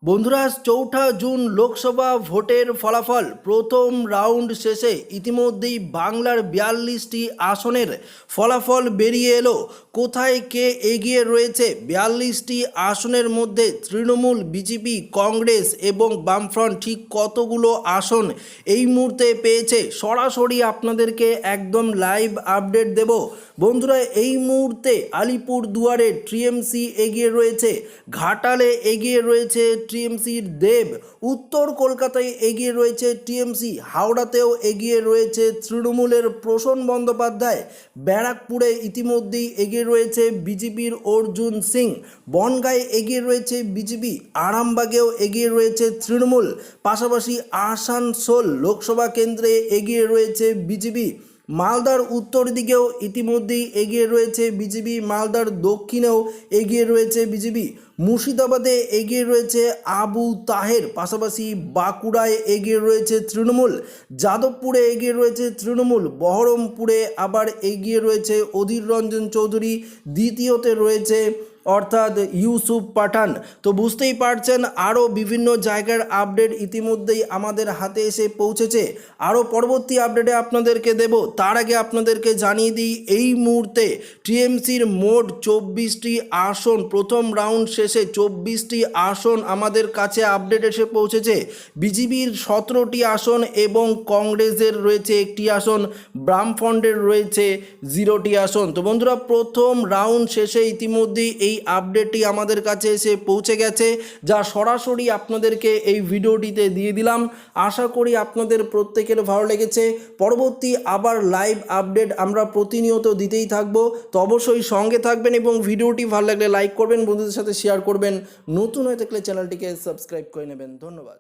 বন্ধুরা, ৪ঠা জুন লোকসভা ভোটের ফলাফল প্রথম রাউন্ড শেষে ইতিমধ্যেই বাংলার ৪২টি আসনের ফলাফল বেরিয়ে এলো। কোথায় কে এগিয়ে রয়েছে? ৪২টি আসনের মধ্যে তৃণমূল, বিজেপি, কংগ্রেস এবং বামফ্রন্ট ঠিক কতগুলো আসন এই মুহূর্তে পেয়েছে সরাসরি আপনাদেরকে একদম লাইভ আপডেট দেব। বন্ধুরা, এই মুহূর্তে আলিপুর দুয়ারে টিএমসি এগিয়ে রয়েছে, ঘাটালে এগিয়ে রয়েছে টিএমসির দেব, উত্তর কলকাতায় এগিয়ে রয়েছে টিএমসি, হাওড়াতেও এগিয়ে রয়েছে তৃণমূলের প্রসন্ন বন্দ্যোপাধ্যায়, ব্যারাকপুরে ইতিমধ্যেই এগিয়ে রয়েছে বিজেপির অর্জুন সিং, বনগাঁয় এগিয়ে রয়েছে বিজেপি, আরামবাগেও এগিয়ে রয়েছে তৃণমূল, পাশাপাশি আসানসোল লোকসভা কেন্দ্রে এগিয়ে রয়েছে বিজেপি, মালদার উত্তর দিকেও ইতিমধ্যেই এগিয়ে রয়েছে বিজেপি, মালদার দক্ষিণেও এগিয়ে রয়েছে বিজেপি, মুর্শিদাবাদে এগিয়ে রয়েছে আবু তাহের, পাশাপাশি বাঁকুড়ায় এগিয়ে রয়েছে তৃণমূল, যাদবপুরে এগিয়ে রয়েছে তৃণমূল, বহরমপুরে আবার এগিয়ে রয়েছে অধীর রঞ্জন চৌধুরী, দ্বিতীয়তে রয়েছে অর্থাৎ ইউসুফ পাঠান। তো বুঝতেই পারছেন আরও বিভিন্ন জায়গার আপডেট ইতিমধ্যেই আমাদের হাতে এসে পৌঁছেছে। আরও পরবর্তী আপডেটে আপনাদেরকে দেব। তার আগে আপনাদেরকে জানিয়ে দিই, এই মুহূর্তে টিএমসির মোট 24টি আসন, প্রথম রাউন্ড শেষে 24টি আসন আমাদের কাছে আপডেট এসে পৌঁছেছে। বিজেপির 17টি আসন এবং কংগ্রেসের রয়েছে 1টি আসন, বামফ্রন্টের রয়েছে 0টি আসন। তো বন্ধুরা, প্রথম রাউন্ড শেষে ইতিমধ্যেই এই আপডেটটি আমাদের কাছে এসে পৌঁছে গেছে, যা সরাসরি আপনাদেরকে এই ভিডিওটিতে দিয়ে দিলাম। আশা করি আপনাদের প্রত্যেকের ভালো লেগেছে। পরবর্তী আবার লাইভ আপডেট আমরা প্রতিনিয়ত দিতেই থাকবো, তো অবশ্যই সঙ্গে থাকবেন এবং ভিডিওটি ভালো লাগলে লাইক করবেন, বন্ধুদের সাথে শেয়ার করবেন, নতুন হয়ে থাকলে চ্যানেলটিকে সাবস্ক্রাইব করে নেবেন। ধন্যবাদ।